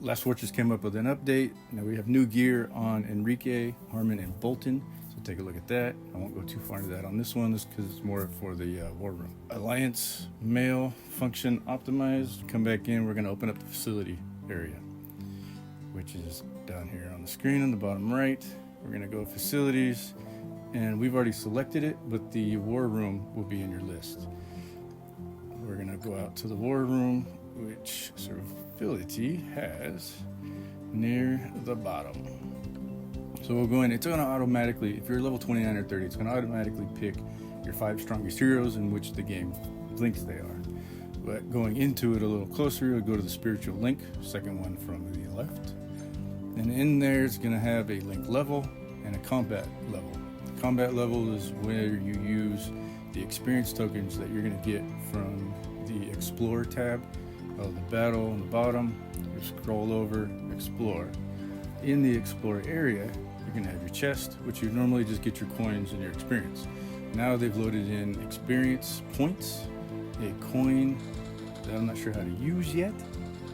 Last Fortress came up with an update. Now we have new gear on Enrique, Harmon, and Bolton. So take a look at that. I won't go too far into that on this one, just because it's more for the war room. Alliance mail function optimized. Come back in. We're going to open up the facility area, which is down here on the screen on the bottom right. We're going to go facilities, and we've already selected it, but the war room will be in your list. We're going to go out to the war room, which Servility has near the bottom. So we'll go in. It's going to automatically, if you're level 29 or 30, it's going to automatically pick your 5 strongest heroes in which the game thinks they are. But going into it a little closer, you'll go to the spiritual link, second one from the left. And in there, it's going to have a link level and a combat level. The combat level is where you use the experience tokens that you're going to get from the Explore tab of the battle on the bottom. You scroll over, Explore. In the Explore area, you're going to have your chest, which you normally just get your coins and your experience. Now they've loaded in experience points, a coin that I'm not sure how to use yet.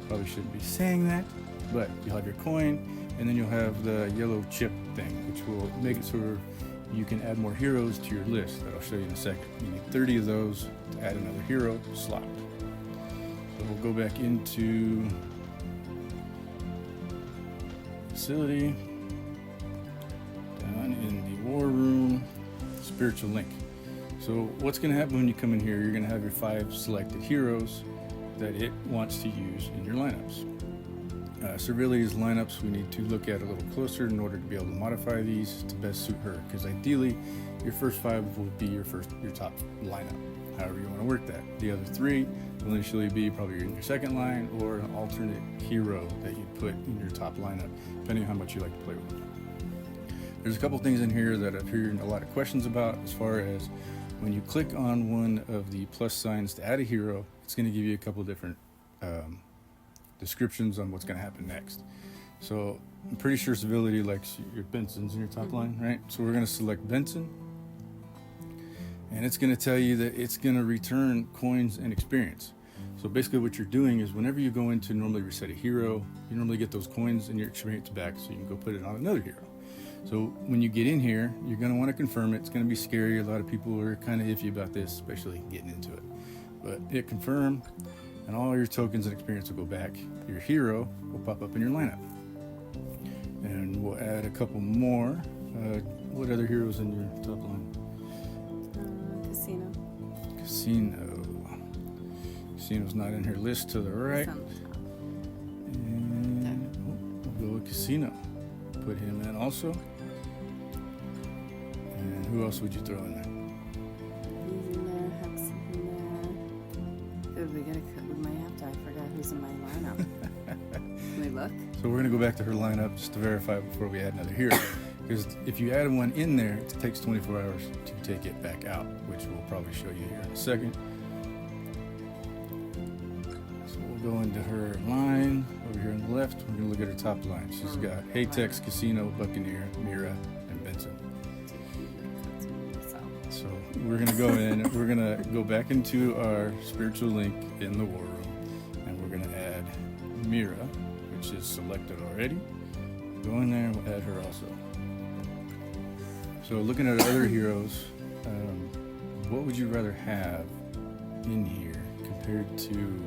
Probably shouldn't be saying that, but you'll have your coin, and then you'll have the yellow chip thing, which will make it sort of you can add more heroes to your list that I'll show you in a second. You need 30 of those to add another hero slot. So we'll go back into facility, down in the war room, spiritual link. So what's going to happen when you come in here, you're going to have your 5 selected heroes that it wants to use in your lineups. Servilia's lineups we need to look at a little closer in order to be able to modify these to best suit her, because ideally your first 5 will be your top lineup, however you want to work that. The other 3 will initially be probably in your second line or an alternate hero that you put in your top lineup, depending on how much you like to play with. There's a couple things in here that I've heard a lot of questions about, as far as when you click on one of the plus signs to add a hero, it's going to give you a couple different descriptions on what's going to happen next. So I'm pretty sure Civility likes your Benson's in your top line, right? So we're going to select Benson, and it's going to tell you that it's going to return coins and experience. So basically what you're doing is whenever you go in to normally reset a hero, you normally get those coins and your experience back so you can go put it on another hero. So when you get in here, you're going to want to confirm it. It's going to be scary. A lot of people are kind of iffy about this, especially getting into it. But hit confirm, and all your tokens and experience will go back. Your hero will pop up in your lineup. And we'll add a couple more. What other heroes in your top line? Casino's not in her list to the right. And we'll go with Casino. Put him in also. And who else would you throw in there? He's in there, Huck's in there. We might have to. I forgot who's in my lineup. Can we look? So we're going to go back to her lineup just to verify before we add another hero. Because if you add one in there, it takes 24 hours to take it back out, which we'll probably show you here in a second. So we'll go into her line over here on the left. We're going to look at her top line. She's got Haytex, Casino, Buccaneer, Mira, and Benson. So we're going to go in, we're going to go back into our spiritual link in the war room, and we're going to add Mira, which is selected already. Go in there and we'll add her also. So looking at other heroes, what would you rather have in here compared to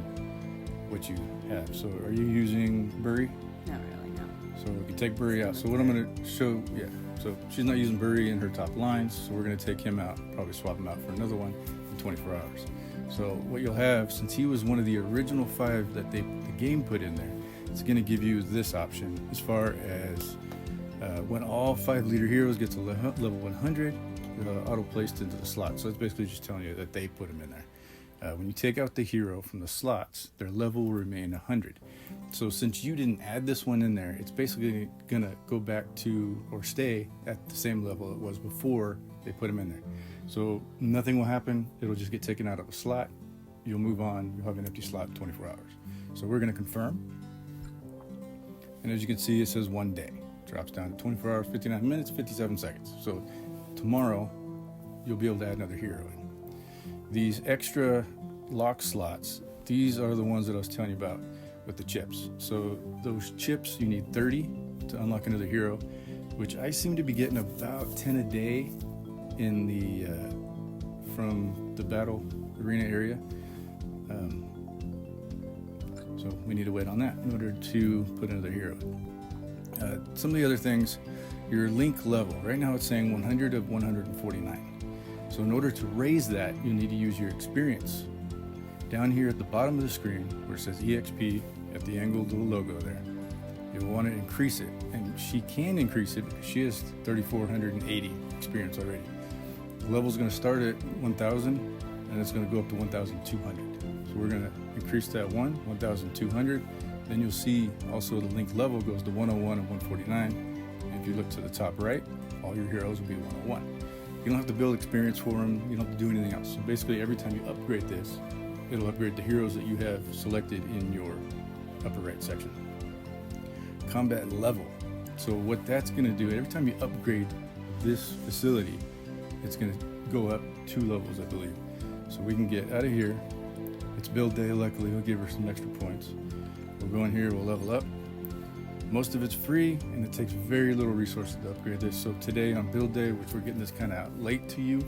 what you have? So are you using Burry? Not really, no. So we can take Burry out. So what I'm going to show, so she's not using Burry in her top lines, so we're going to take him out, probably swap him out for another one in 24 hours. So what you'll have, since he was one of the original 5 that the game put in there, it's going to give you this option as far as when all 5 leader heroes get to level 100, auto-placed into the slot. So it's basically just telling you that they put them in there. When you take out the hero from the slots, their level will remain 100. So since you didn't add this one in there, it's basically going to go back to or stay at the same level it was before they put them in there. So nothing will happen. It'll just get taken out of a slot. You'll move on. You'll have an empty slot in 24 hours. So we're going to confirm. And as you can see, it says 1 day. Drops down to 24 hours, 59 minutes, 57 seconds. So tomorrow, you'll be able to add another hero in. These extra lock slots, these are the ones that I was telling you about. with the chips. So those chips, you need 30 to unlock another hero, which I seem to be getting about 10 a day in the from the battle arena area. So we need to wait on that in order to put another hero. Some of the other things, your link level. Right now it's saying 100 of 149. So in order to raise that, you need to use your experience. Down here at the bottom of the screen where it says EXP at the angled little logo there, you'll want to increase it. And she can increase it because she has 3,480 experience already. The level is going to start at 1,000 and it's going to go up to 1,200. So we're going to increase that 1,200. Then you'll see also the link level goes to 101 and 149. And if you look to the top right, all your heroes will be 101. You don't have to build experience for them. You don't have to do anything else. So basically every time you upgrade this, it'll upgrade the heroes that you have selected in your upper right section. Combat level. So what that's going to do, every time you upgrade this facility, it's going to go up 2 levels, I believe. So we can get out of here. It's build day, luckily. We'll give her some extra points. We'll go in here, we'll level up. Most of it's free, and it takes very little resources to upgrade this. So today on build day, which we're getting this kind of out late to you,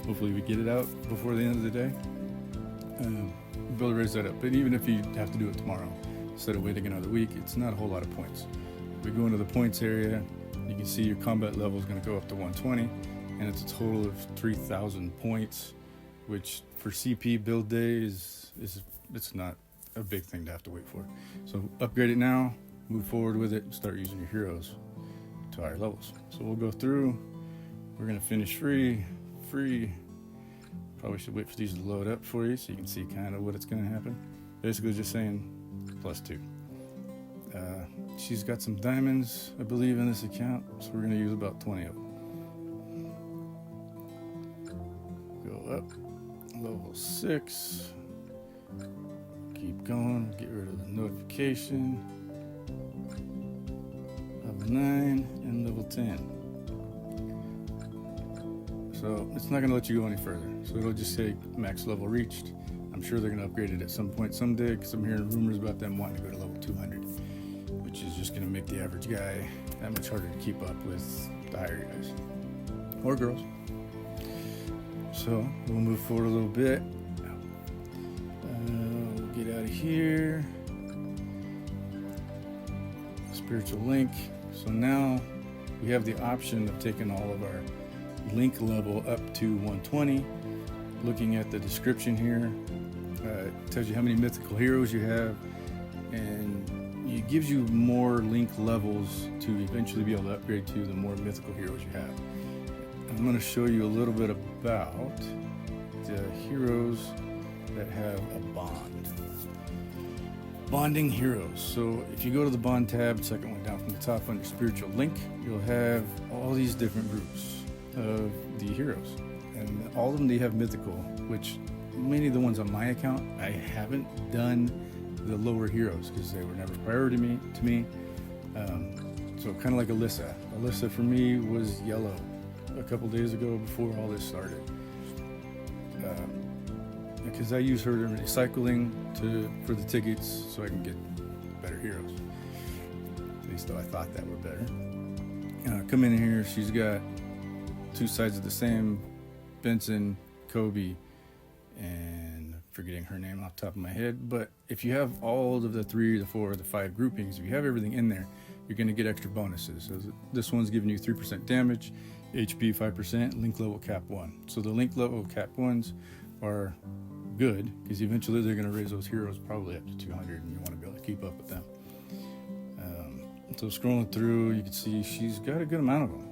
hopefully we get it out before the end of the day, we'll raise that up. But even if you have to do it tomorrow, instead of waiting another week, it's not a whole lot of points. We go into the points area, you can see your combat level is going to go up to 120, and it's a total of 3,000 points, which for CP build day it's not a big thing to have to wait for. So upgrade it now, move forward with it, start using your heroes to higher levels. So we'll go through, we're going to finish free. Probably should wait for these to load up for you so you can see kind of what it's going to happen. Basically just saying +2. She's got some diamonds, I believe, in this account, so we're going to use about 20 of them. Go up, level 6. Keep going, get rid of the notification. Level 9 and level 10. So it's not going to let you go any further. So it'll just say max level reached. I'm sure they're going to upgrade it at some point someday because I'm hearing rumors about them wanting to go to level 200, which is just going to make the average guy that much harder to keep up with the higher guys or girls. So we'll move forward a little bit. We'll get out of here. Spiritual link. So now we have the option of taking all of our link level up to 120. Looking at the description here, it tells you how many mythical heroes you have, and it gives you more link levels to eventually be able to upgrade to the more mythical heroes you have. I'm going to show you a little bit about the heroes that have a bond. Bonding heroes. So if you go to the bond tab, second one down from the top under spiritual link, you'll have all these different groups of the heroes, and all of them they have mythical, which many of the ones on my account I haven't done the lower heroes because they were never priority to me. So kind of like Alyssa for me was yellow a couple days ago before all this started, because I use her in recycling for the tickets so I can get better heroes. At least though I thought that were better. Come in here, she's got 2 sides of the same, Benson, Kobe, and forgetting her name off the top of my head. But if you have all of the 3, the 4, the 5 groupings, if you have everything in there, you're going to get extra bonuses. So this one's giving you 3% damage, HP 5%, link level cap 1. So the link level cap 1s are good because eventually they're going to raise those heroes probably up to 200, and you want to be able to keep up with them. So scrolling through, you can see she's got a good amount of them.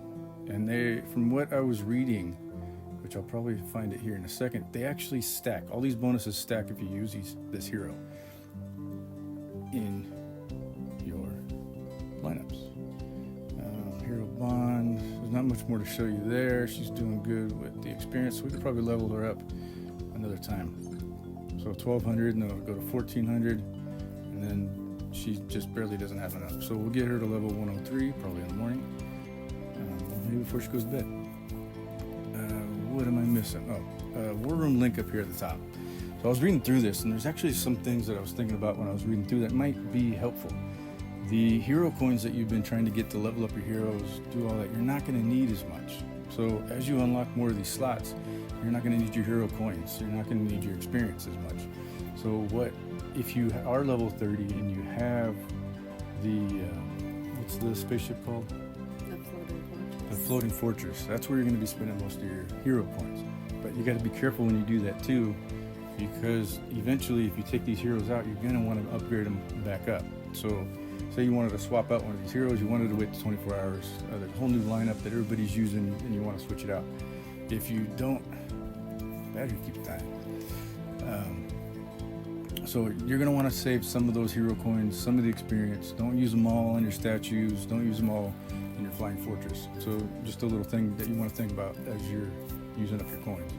And they, from what I was reading, which I'll probably find it here in a second, they actually stack. All these bonuses stack if you use this hero in your lineups. Hero bond, there's not much more to show you there. She's doing good with the experience. We could probably level her up another time. So 1,200, and then it'll go to 1,400, and then she just barely doesn't have enough. So we'll get her to level 103, probably in the morning. Maybe before she goes to bed. What am I missing? War room link up here at the top. So So I was reading through this, and there's actually some things that I was thinking about when I was reading through that might be helpful. The hero coins that you've been trying to get to level up your heroes, do all that, you're not going to need as much. So as you unlock more of these slots, you're not going to need your hero coins. You're not going to need your experience as much. So what if you are level 30 and you have the what's the spaceship called? The floating fortress. That's where you're going to be spending most of your hero coins. But you got to be careful when you do that too, because eventually if you take these heroes out, you're going to want to upgrade them back up. So say you wanted to swap out one of these heroes, you wanted to wait 24 hours, there's a whole new lineup that everybody's using and you want to switch it out. If you don't, battery keeps dying. So you're going to want to save some of those hero coins, some of the experience. Don't use them all on your statues. Don't use them all in your flying fortress. So just a little thing that you want to think about as you're using up your coins.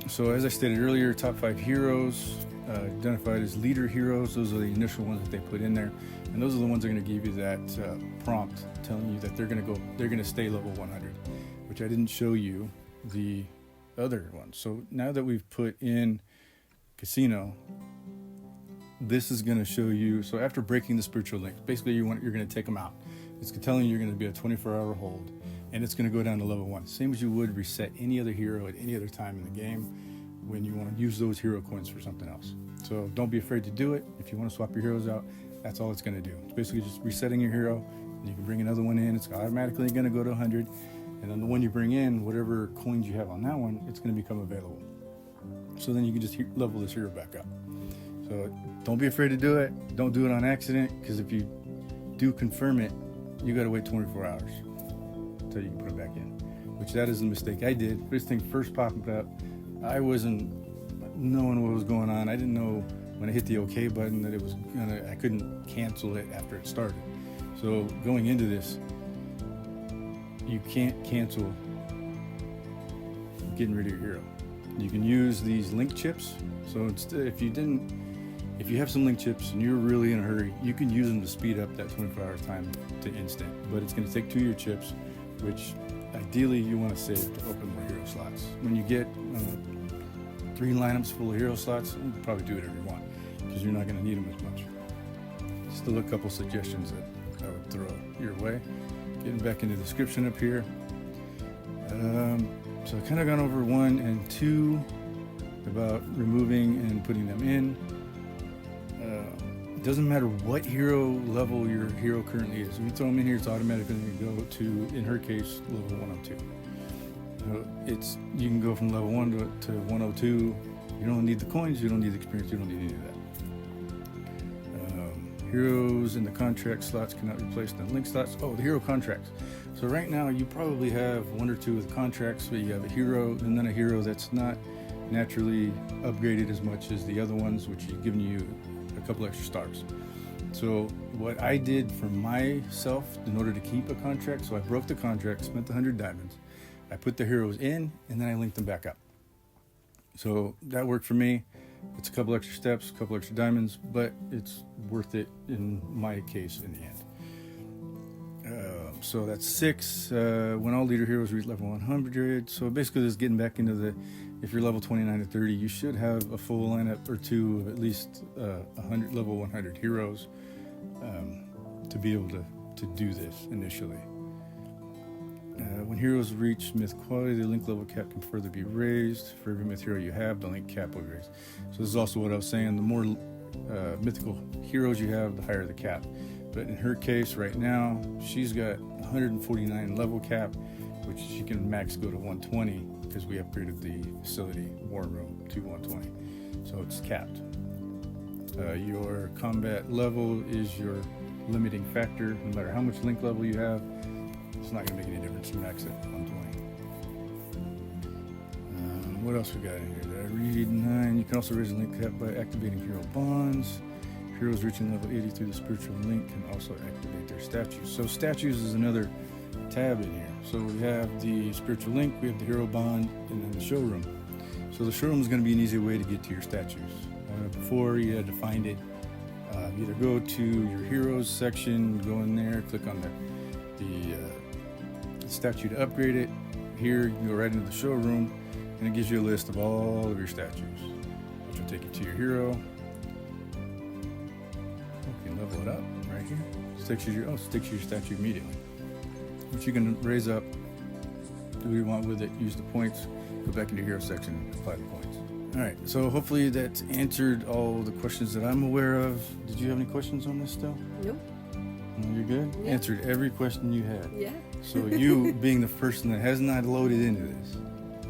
So as I stated earlier, top 5 heroes identified as leader heroes. Those are the initial ones that they put in there, and those are the ones that are going to give you that prompt telling you that they're going to stay level 100, which I didn't show you the other ones. So now that we've put in Casino, this is going to show you. So after breaking the spiritual link, basically you're going to take them out. It's telling you you're going to be a 24-hour hold, and it's going to go down to level 1, same as you would reset any other hero at any other time in the game when you want to use those hero coins for something else. So don't be afraid to do it. If you want to swap your heroes out, that's all it's going to do. It's basically just resetting your hero, and you can bring another one in. It's automatically going to go to 100, and then the one you bring in, whatever coins you have on that one, it's going to become available. So then you can just level this hero back up. So don't be afraid to do it. Don't do it on accident, because if you do confirm it, you got to wait 24 hours until you can put it back in, which that is the mistake I did. This thing first popped up, I wasn't knowing what was going on. I didn't know when I hit the OK button that I couldn't cancel it after it started. So going into this, you can't cancel getting rid of your hero. You can use these link chips. So instead, if you have some link chips and you're really in a hurry, you can use them to speed up that 24-hour time to instant. But it's going to take 2 of your chips, which ideally you want to save to open more hero slots. When you get 3 lineups full of hero slots, you can probably do whatever you want, because you're not going to need them as much. Still a couple suggestions that I would throw your way. Getting back into the description up here. So I've kind of gone over 1 and 2 about removing and putting them in. It doesn't matter what hero level your hero currently is. When you throw them in here, it's automatically going to go to, in her case, level 102. So you can go from level 1 to 102. You don't need the coins, you don't need the experience, you don't need any of that. Heroes in the contract slots cannot be placed in link slots. Oh, the hero contracts. So right now you probably have 1 or 2 of the contracts where you have a hero and then a hero that's not naturally upgraded as much as the other ones, which is giving you a couple extra stars. So what I did for myself in order to keep a contract, so I broke the contract, spent the 100 diamonds, I put the heroes in, and then I linked them back up. So that worked for me. It's a couple extra steps, a couple extra diamonds, but it's worth it in my case in the end. So that's 6. When all leader heroes reach level 100. So basically, this is getting back into if you're level 29 to 30, you should have a full lineup or 2 of at least 100 level 100 heroes to be able to do this initially. When heroes reach myth quality, the link level cap can further be raised. For every myth hero you have, the link cap will be raised. So this is also what I was saying. The more mythical heroes you have, the higher the cap. But in her case right now, she's got 149 level cap, which she can max go to 120 because we upgraded the facility war room to 120. So it's capped. Your combat level is your limiting factor. No matter how much link level you have, it's not going to make any difference to max at 120. What else we got in here? Did I read 9? You can also raise the link cap by activating hero bonds. Heroes reaching level 80 through the spiritual link can also activate their statues. So statues is another tab in here. So we have the spiritual link, we have the hero bond, and then the showroom. So the showroom is going to be an easy way to get to your statues. Before you had to find it, either go to your heroes section, go in there, click on the statue to upgrade it. Here you can go right into the showroom, and it gives you a list of all of your statues. will take you to your hero. You can level it up right here. Sticks you your statue immediately, which you can raise up, do what you want with it, use the points, go back into your hero section and apply the points. All right, so hopefully that's answered all the questions that I'm aware of. Did you have any questions on this still? Nope. No, you're good? Yeah. Answered every question you had. Yeah. So you being the person that has not loaded into this,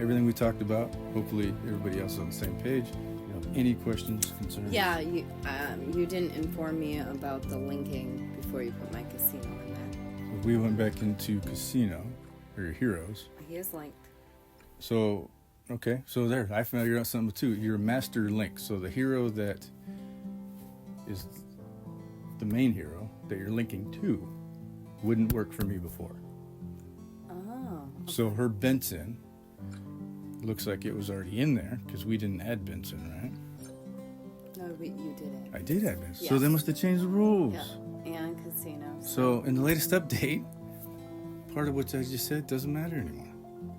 everything we talked about, hopefully everybody else is on the same page. You know, any questions, concerns? Yeah, you didn't inform me about the linking before you put my casino in there. So we went back into casino, or your heroes. He is linked. So, okay, so there, I figured out something too. You're a master link. So the hero that is the main hero that you're linking to wouldn't work for me before. Oh. So her Benson looks like it was already in there because we didn't add Benson, right? No, but you did it. I did add Benson. Yes. So they must have changed the rules. Yeah. And casino. So in the latest update, part of what I just said doesn't matter anymore.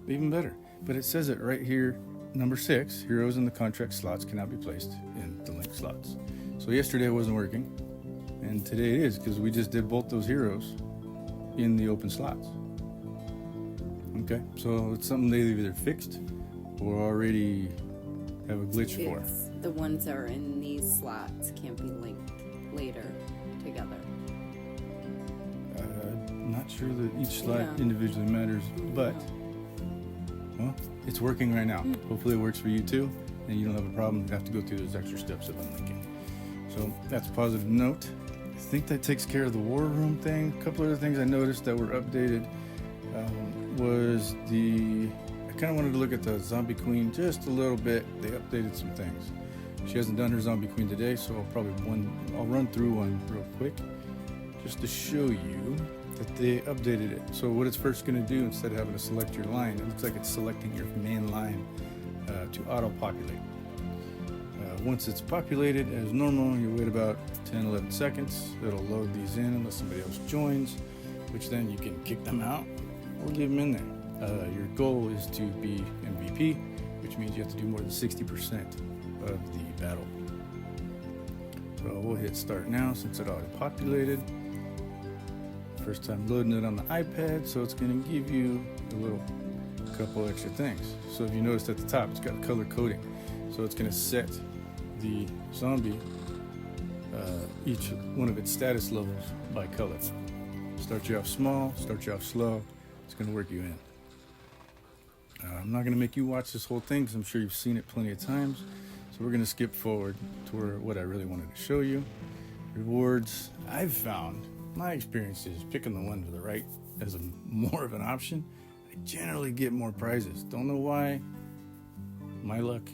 Even better. But it says it right here, number 6, heroes in the contract slots cannot be placed in the link slots. So yesterday it wasn't working, and today it is because we just did both those heroes in the open slots. Okay, so it's something they either fixed or already have a glitch for. It's the ones that are in these slots can't be linked later together. Not sure that each slot Yeah. individually matters, but well, it's working right now. Hopefully it works for you too, and you don't have a problem. You have to go through those extra steps of unlinking. So that's a positive note. I think that takes care of the war room thing. A couple other things I noticed that were updated was I kind of wanted to look at the zombie queen just a little bit. They updated some things. She hasn't done her zombie queen today, so I'll run through one real quick just to show you that they updated it. So what it's first going to do, instead of having to select your line, it looks like it's selecting your main line to auto-populate. Once it's populated as normal, you wait about 10-11 seconds. It'll load these in unless somebody else joins, which then you can kick them out or leave them in there. Your goal is to be MVP, which means you have to do more than 60% of the battle. So we'll hit start now since it auto-populated. First time loading it on the iPad, so it's going to give you a little couple extra things. So if you noticed at the top, it's got color coding. So it's going to set the zombie, each one of its status levels by color. Start you off small, start you off slow. It's going to work you in. I'm not going to make you watch this whole thing because I'm sure you've seen it plenty of times. So we're going to skip forward to what I really wanted to show you. Rewards. I've found my experience is picking the one to the right as more of an option. I generally get more prizes. Don't know why. My luck.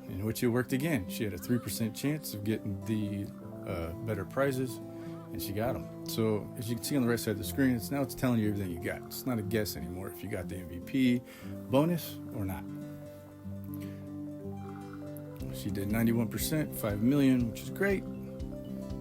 In which it worked again. She had a 3% chance of getting the better prizes, and she got them. So as you can see on the right side of the screen, it's telling you everything you got. It's not a guess anymore if you got the MVP bonus or not. She did 91%, 5 million, which is great.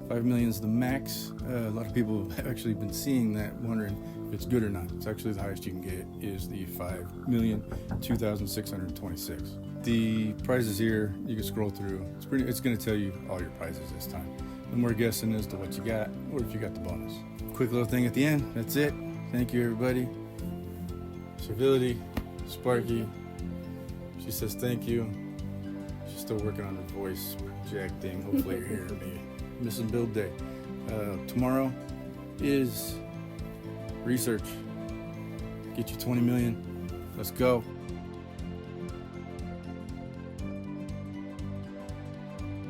5 million is the max. A lot of people have actually been seeing that, wondering if it's good or not. It's actually the highest you can get is the 5,002,626. The prizes here, you can scroll through. It's going to tell you all your prizes this time. No more guessing as to what you got or if you got the bonus. Quick little thing at the end. That's it. Thank you, everybody. Civility, Sparky. She says thank you. She's still working on her voice jack thing. Hopefully you're hearing me. Missing build day. Tomorrow is research. Get you 20 million. Let's go.